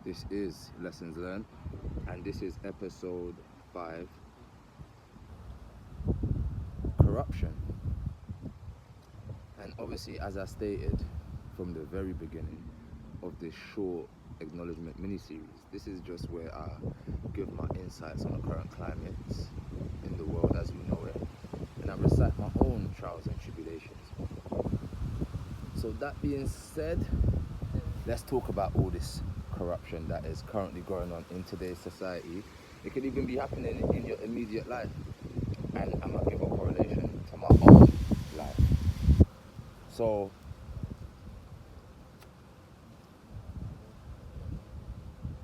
This is Lessons Learned, and this is episode 5, Corruption. And obviously, as I stated from the very beginning of this short acknowledgement mini-series, this is just where I give my insights on the current climate in the world as we know it, and I recite my own trials and tribulations. So that being said, let's talk about all this corruption that is currently going on in today's society. It could even be happening in your immediate life, and I'm gonna give a correlation to my own life. So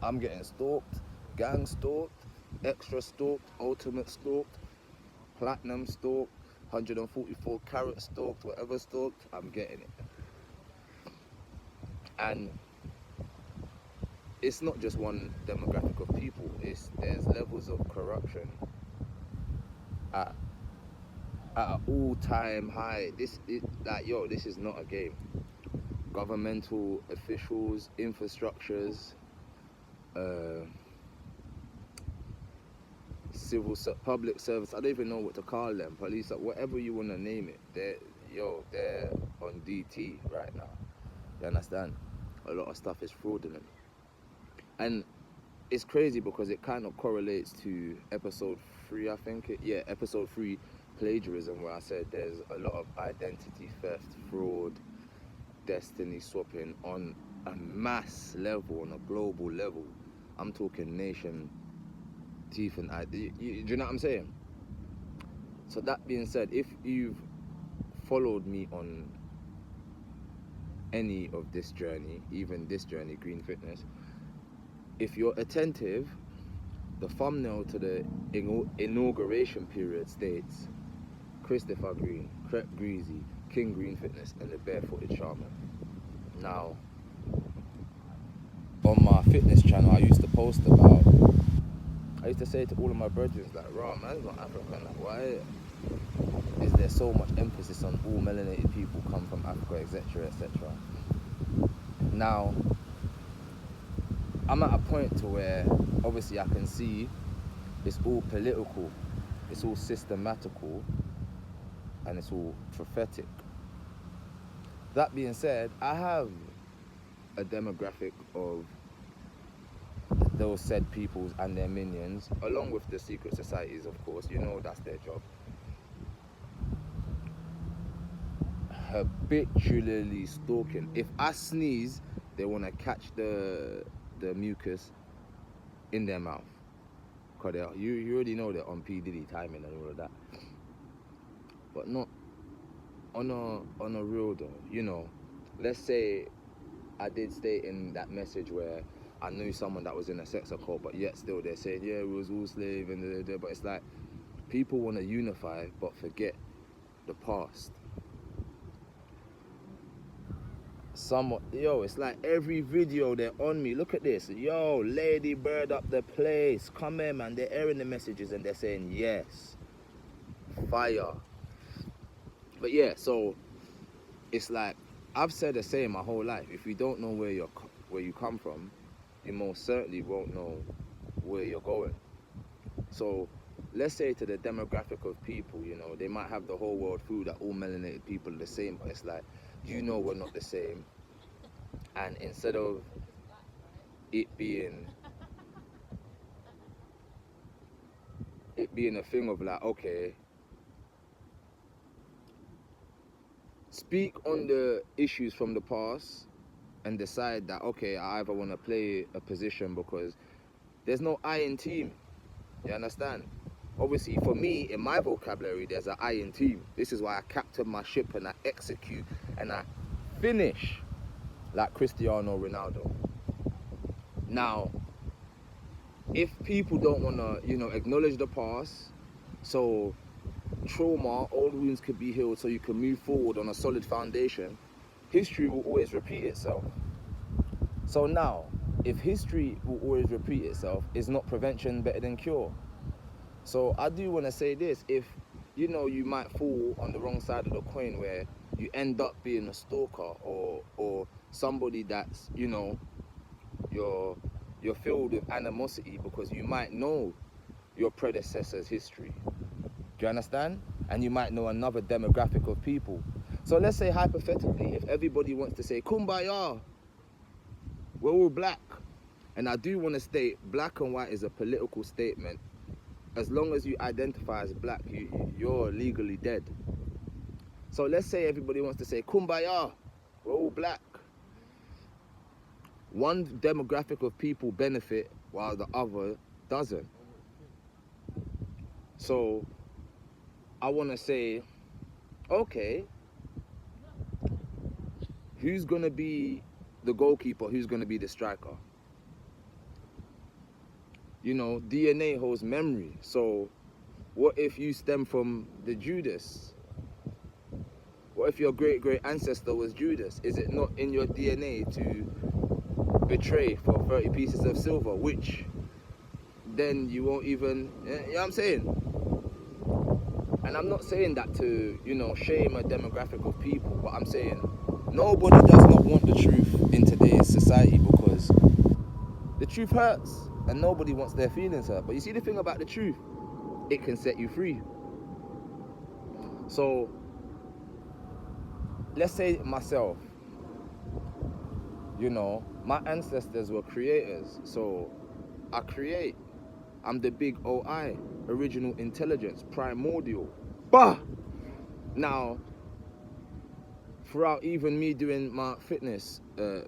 I'm getting stalked, gang stalked, extra stalked, ultimate stalked, platinum stalked, 144 carat stalked, whatever stalked, I'm getting it. And it's not just one demographic of people, there's levels of corruption at an all-time high. This is not a game. Governmental officials, infrastructures, public service, I don't even know what to call them, police, whatever you want to name it, they're on DT right now. You understand? A lot of stuff is fraudulent. And it's crazy because it kind of correlates to episode 3, I think. Episode 3, plagiarism, where I said there's a lot of identity theft, fraud, destiny swapping on a mass level, on a global level. I'm talking nation, teeth and eye. Do you know what I'm saying? So that being said, if you've followed me on any of this journey, even this journey, Green Fitness, if you're attentive, the thumbnail to the inauguration period states Christopher Green, Crep Greasy, King Green Fitness, and the Barefooted Shaman. Now, on my fitness channel, I used to say to all of my brethren, like, raw man's not African, like, why is there so much emphasis on all melanated people come from Africa, etc., etc.? Now, I'm at a point to where obviously I can see it's all political, it's all systematical, and it's all prophetic. That being said, I have a demographic of those said peoples and their minions, along with the secret societies, of course, that's their job, habitually stalking. If I sneeze, they want to catch the mucus in their mouth, because you already know they're on P. Diddy timing and all of that. But not on a real though, let's say I did state in that message where I knew someone that was in a sex occult, but yet still they're saying, yeah, we was all slave and but it's like people want to unify but forget the past. It's like every video they're on me. Look at this. Yo, Lady Bird up the place. Come here, man. They're airing the messages and they're saying yes. Fire. But yeah, so it's like I've said the same my whole life. If you don't know where you come from, you most certainly won't know where you're going. So let's say to the demographic of people, they might have the whole world through that all melanated people are the same, but it's like, we're not the same. And instead of it being a thing of like, okay, speak on the issues from the past and decide that, okay, I either want to play a position, because there's no I in team. You understand? Obviously, for me, in my vocabulary, there's an I in team. This is why I captain my ship and I execute and I finish like Cristiano Ronaldo. Now, if people don't want to, acknowledge the past, so trauma, old wounds could be healed so you can move forward on a solid foundation, history will always repeat itself. So now, if history will always repeat itself, is not prevention better than cure? So I do want to say this: if you might fall on the wrong side of the coin where you end up being a stalker or somebody that's you're you're filled with animosity because you might know your predecessor's history. Do you understand? And you might know another demographic of people. So let's say hypothetically, if everybody wants to say, Kumbaya, we're all black. And I do want to state, black and white is a political statement. As long as you identify as black, you're legally dead. So let's say everybody wants to say, Kumbaya, we're all black. One demographic of people benefit while the other doesn't. So I want to say, okay, who's going to be the goalkeeper? Who's going to be the striker? You know, DNA holds memory. So what if you stem from the Judas? What if your great ancestor was Judas? Is it not in your DNA to betray for 30 pieces of silver, which then you won't even, you know what I'm saying? And I'm not saying that to, you know, shame a demographic of people, but I'm saying nobody does not want the truth in today's society because the truth hurts and nobody wants their feelings hurt. But you see the thing about the truth, it can set you free. So let's say myself, you know, my ancestors were creators, so I create. I'm the big OI, original intelligence, primordial. Bah! Now, throughout even me doing my fitness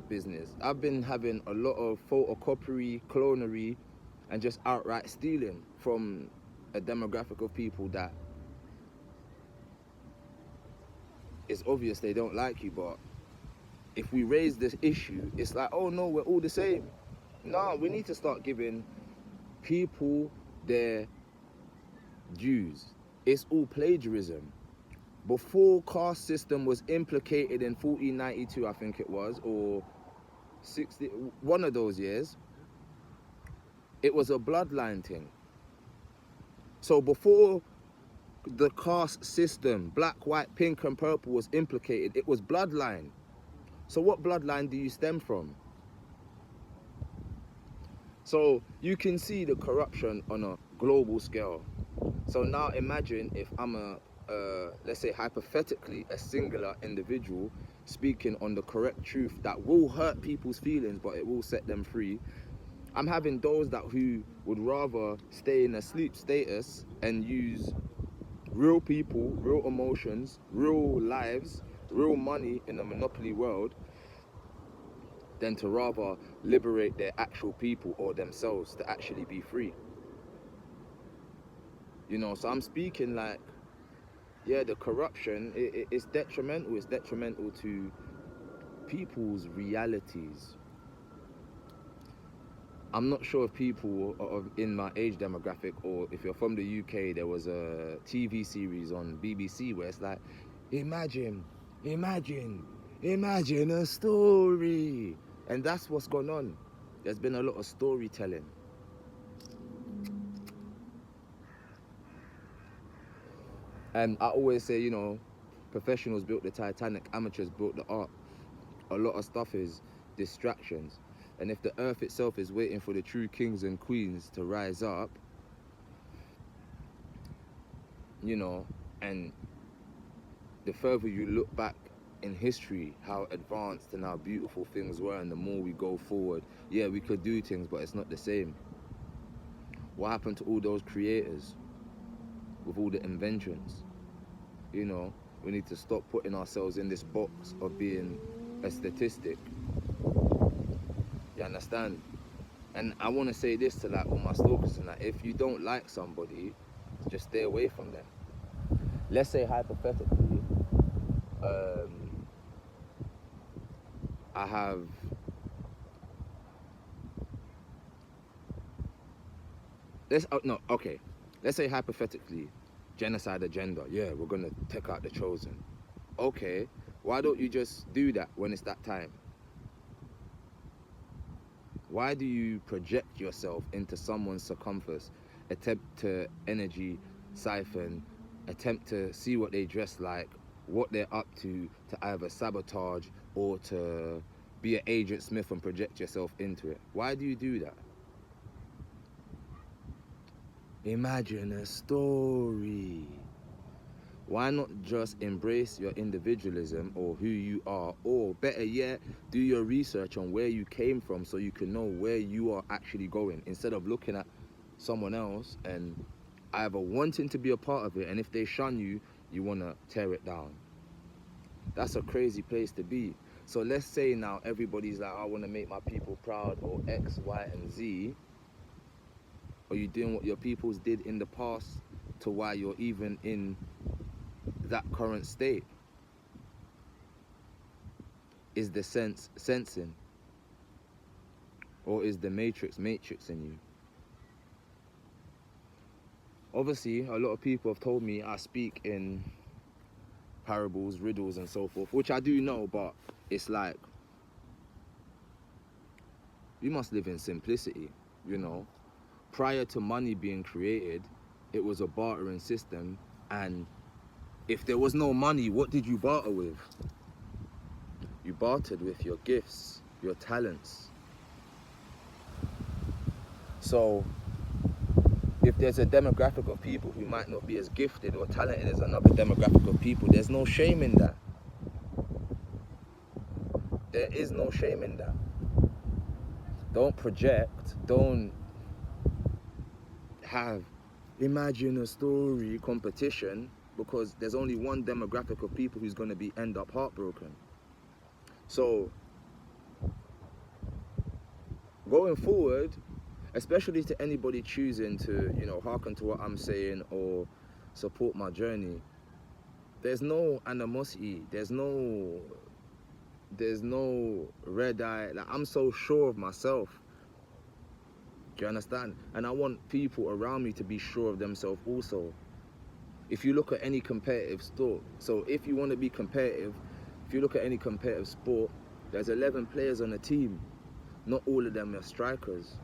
business, I've been having a lot of photocopiery, clonery, and just outright stealing from a demographic of people that it's obvious they don't like you, but if we raise this issue, it's like, oh no, we're all the same. No, we need to start giving people their dues. It's all plagiarism. Before caste system was implicated in 1492, I think it was, or 60, one of those years, it was a bloodline thing. So before the caste system, black, white, pink and purple was implicated, it was bloodline. So what bloodline do you stem from? So you can see the corruption on a global scale. So now imagine if I'm let's say hypothetically, a singular individual speaking on the correct truth that will hurt people's feelings, but it will set them free. I'm having those who would rather stay in a sleep status and use real people, real emotions, real lives, real money in a monopoly world than to rather liberate their actual people or themselves to actually be free. You know, so I'm speaking like, yeah, the corruption, it's detrimental. It's detrimental to people's realities. I'm not sure if people are in my age demographic, or if you're from the UK, there was a TV series on BBC where it's like, imagine a story. And that's what's gone on. There's been a lot of storytelling. And I always say, you know, professionals built the Titanic, amateurs built the Ark. A lot of stuff is distractions. And if the earth itself is waiting for the true kings and queens to rise up, you know, and the further you look back in history, how advanced and how beautiful things were, and the more we go forward, yeah, we could do things, but it's not the same. What happened to all those creators with all the inventions? You know, we need to stop putting ourselves in this box of being a statistic. You understand? And I want to say this to like all my stalkers, and that if you don't like somebody, just stay away from them. Let's say hypothetically, I have let's say hypothetically, genocide agenda. Yeah, we're gonna take out the chosen. Okay, why don't you just do that when it's that time? Why do you project yourself into someone's circumference, attempt to energy siphon, attempt to see what they dress like, what they're up to either sabotage or to be an Agent Smith and project yourself into it. Why do you do that? Imagine a story. Why not just embrace your individualism or who you are, or better yet, do your research on where you came from so you can know where you are actually going, instead of looking at someone else and either wanting to be a part of it, and if they shun you, you want to tear it down. That's a crazy place to be. So let's say now everybody's like, I want to make my people proud, or X, Y, and Z. Are you doing what your peoples did in the past to why you're even in that current state? Is the sense sensing, or is the matrix in you? Obviously, a lot of people have told me I speak in parables, riddles, and so forth, which I do know, but it's like, you must live in simplicity, you know? Prior to money being created, it was a bartering system, and if there was no money, what did you barter with? You bartered with your gifts, your talents. So if there's a demographic of people who might not be as gifted or talented as another demographic of people, there's no shame in that. There is no shame in that. Don't project, don't have imagine a story competition, because there's only one demographic of people who's going to end up heartbroken. So going forward, especially to anybody choosing to, hearken to what I'm saying or support my journey, there's no animosity, there's no red eye. Like, I'm so sure of myself. Do you understand? And I want people around me to be sure of themselves also. If you look at any competitive sport, so if you want to be competitive, if you look at any competitive sport, there's 11 players on a team. Not all of them are strikers.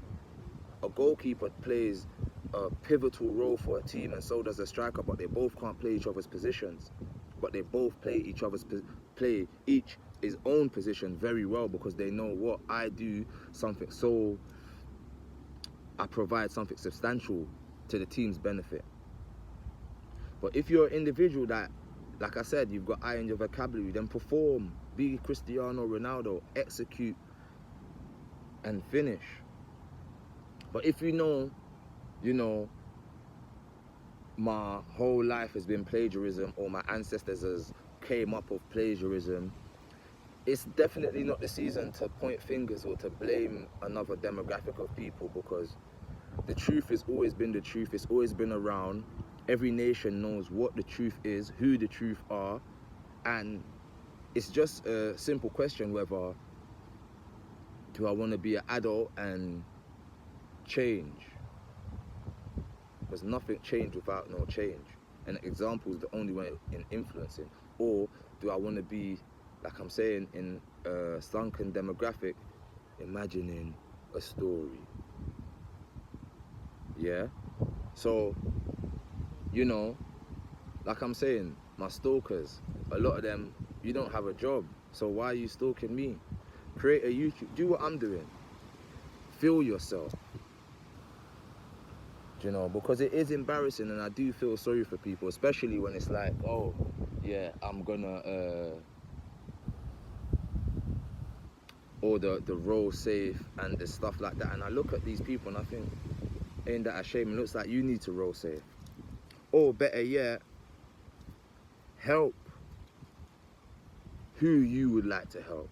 A goalkeeper plays a pivotal role for a team, and so does a striker, but they both can't play each other's positions. But they both play each his own position very well, because they know what I do something, so I provide something substantial to the team's benefit. But if you're an individual that, like I said, you've got eye in your vocabulary, then perform, be Cristiano Ronaldo, execute and finish. But if you know, my whole life has been plagiarism, or my ancestors came up of plagiarism, it's definitely not the season to point fingers or to blame another demographic of people, because the truth has always been the truth. It's always been around. Every nation knows what the truth is, who the truth are, and it's just a simple question whether do I want to be an adult and change, because nothing changed without no change, and example is the only way in influencing. Or do I want to be, like I'm saying, in a sunken demographic, imagining a story? Yeah. So, like I'm saying, my stalkers, a lot of them, you don't have a job, so why are you stalking me? Create a YouTube, do what I'm doing, feel yourself. Because it is embarrassing, and I do feel sorry for people, especially when it's like, oh yeah, I'm gonna or the roll safe and the stuff like that, and I look at these people and I think, ain't that a shame? It looks like you need to roll safe, or better yet, help who you would like to help.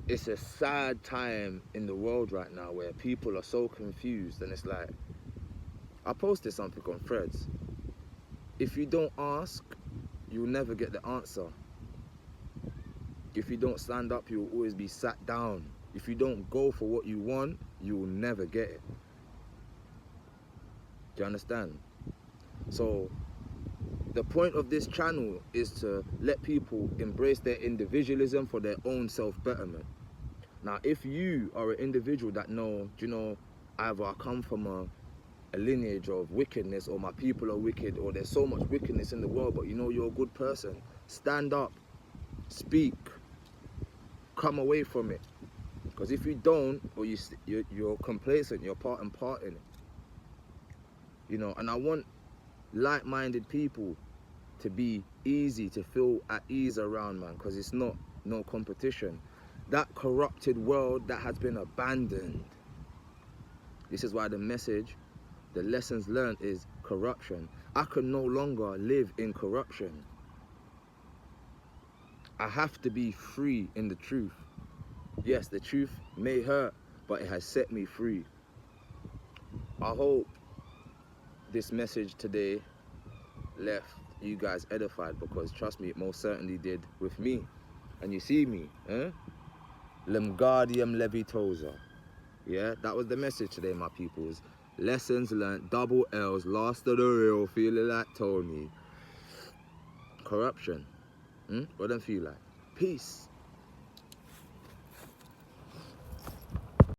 It's a sad time in the world right now where people are so confused, and it's like, I posted something on Threads. If you don't ask, you'll never get the answer. If you don't stand up, you'll always be sat down. If you don't go for what you want, you will never get it. Do you understand? So the point of this channel is to let people embrace their individualism for their own self-betterment. Now, if you are an individual that either I come from a lineage of wickedness, or my people are wicked, or there's so much wickedness in the world, but you're a good person, stand up. Speak. Come away from it. Because if you don't, or you're complacent, you're part in it. You know, and I want like-minded people to be easy, to feel at ease around, man, because it's not no competition. That corrupted world that has been abandoned. This is why the message, the lessons learned is corruption. I can no longer live in corruption. I have to be free in the truth. Yes, the truth may hurt, but it has set me free. I hope this message today left you guys edified, because trust me, it most certainly did with me. And you see me, Lemgardium Levitosa. Yeah, that was the message today, my peoples. Lessons learned, double L's, last of the real, feeling like Tony. Corruption. What do you feel like? Peace.